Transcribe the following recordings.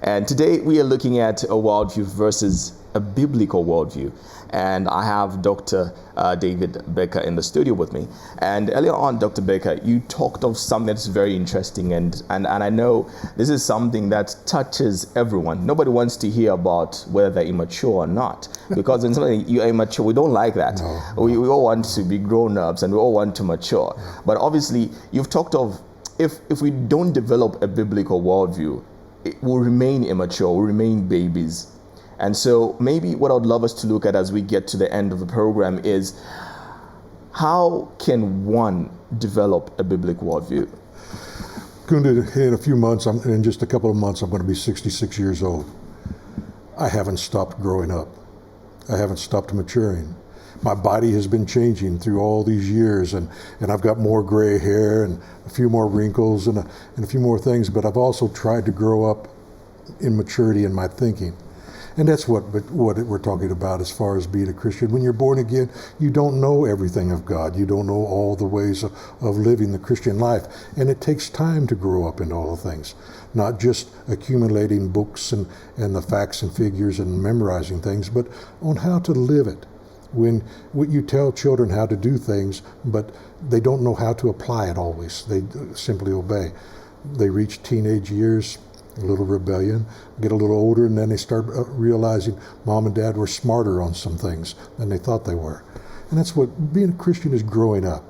And today we are looking at a worldview versus a biblical worldview. And I have Dr. David Becker in the studio with me. And earlier on, Dr. Becker, you talked of something that's very interesting. And I know this is something that touches everyone. Nobody wants to hear about whether they're immature or not. Because when somebody you're immature, we don't like that. No. We all want to be grown-ups and we all want to mature. But obviously, you've talked of if we don't develop a biblical worldview, it will remain immature, will remain babies. And so maybe what I would love us to look at as we get to the end of the program is how can one develop a biblical worldview? Going to, in a few months, in just a couple of months, I'm going to be 66 years old. I haven't stopped growing up. I haven't stopped maturing. My body has been changing through all these years, and I've got more gray hair and a few more wrinkles and a few more things, but I've also tried to grow up in maturity in my thinking. And that's what we're talking about as far as being a Christian. When you're born again, you don't know everything of God. You don't know all the ways of living the Christian life. And it takes time to grow up in all the things, not just accumulating books and the facts and figures and memorizing things, but on how to live it. When you tell children how to do things, but they don't know how to apply it always. They simply obey. They reach teenage years, a little rebellion, get a little older, and then they start realizing mom and dad were smarter on some things than they thought they were. And that's what being a Christian is, growing up.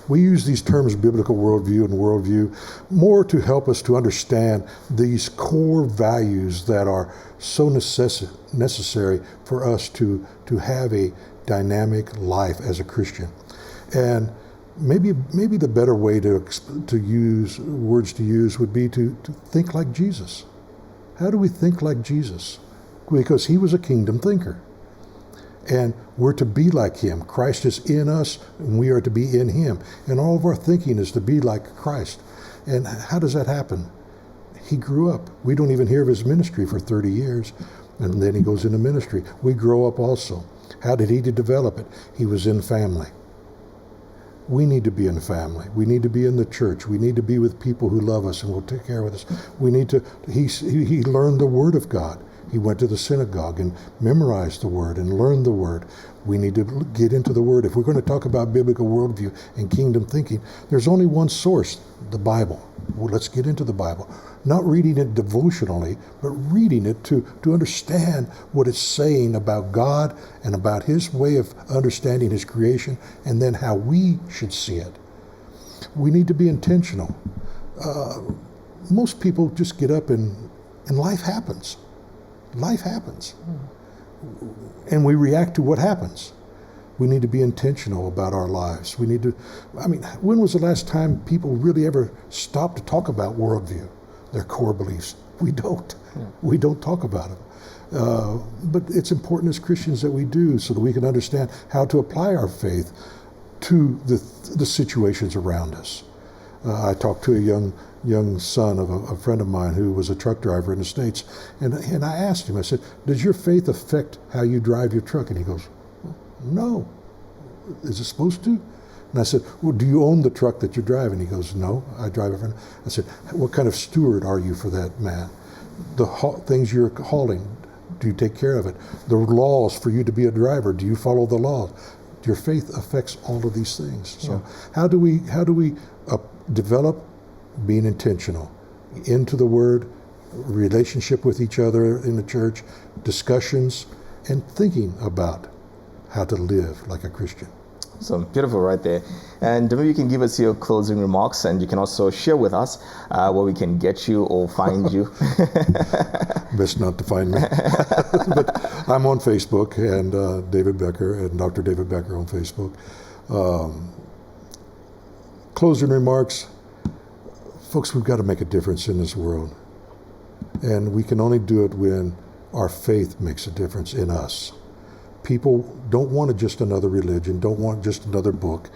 We use these terms, biblical worldview and worldview, more to help us to understand these core values that are so necessary for us to have a dynamic life as a Christian. And maybe the better way to use words to use would be to think like Jesus. How do we think like Jesus? Because he was a kingdom thinker. And we're to be like him. Christ is in us, and we are to be in him. And all of our thinking is to be like Christ. And how does that happen? He grew up. We don't even hear of his ministry for 30 years, and then he goes into ministry. We grow up also. How did he develop it? He was in family. We need to be in family. We need to be in the church. We need to be with people who love us and will take care of us. We need to, he learned the Word of God. He went to the synagogue and memorized the Word and learned the Word. We need to get into the Word. If we're going to talk about biblical worldview and kingdom thinking, there's only one source, the Bible. Well, let's get into the Bible. Not reading it devotionally, but reading it to understand what it's saying about God and about his way of understanding his creation, and then how we should see it. We need to be intentional. Most people just get up and life happens. Life happens. And we react to what happens. We need to be intentional about our lives. We need to, when was the last time people really ever stopped to talk about worldview, their core beliefs? We don't. Yeah. We don't talk about them. But it's important as Christians that we do, so that we can understand how to apply our faith to the situations around us. I talked to a young son of a friend of mine who was a truck driver in the States, and I asked him, I said, does your faith affect how you drive your truck? And he goes, no. Is it supposed to? And I said, well, do you own the truck that you're driving? He goes, no, I drive it for. I said, what kind of steward are you for that man? The things you're hauling, do you take care of it? The laws for you to be a driver, do you follow the laws? Your faith affects all of these things. So how do we develop being intentional into the Word, relationship with each other in the church, discussions, and thinking about how to live like a Christian? So beautiful right there. And maybe you can give us your closing remarks, and you can also share with us where we can get you or find you. Best not to find me. But I'm on Facebook, and David Becker, and Dr. David Becker on Facebook. Closing remarks. Folks, we've got to make a difference in this world. And we can only do it when our faith makes a difference in us. People don't want just another religion, don't want just another book.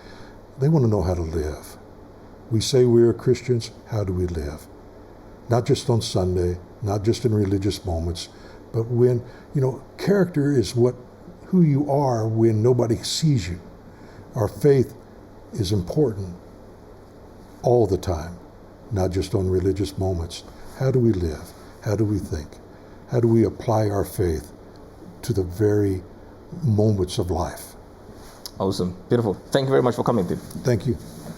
They want to know how to live. We say we are Christians, how do we live? Not just on Sunday, not just in religious moments, but when, character is who you are when nobody sees you. Our faith is important all the time, not just on religious moments. How do we live? How do we think? How do we apply our faith to the very moments of life? Awesome. Beautiful. Thank you very much for coming, Tim. Thank you.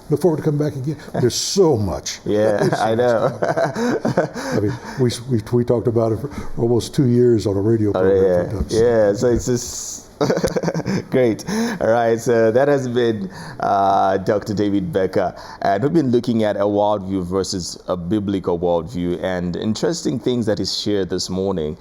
Look forward to coming back again. There's so much. Yeah, I know. I mean, we talked about it for almost 2 years on a radio program. Yeah, so it's just great. All right, so that has been Dr. David Becker, and we've been looking at a worldview versus a biblical worldview, and interesting things that is shared this morning.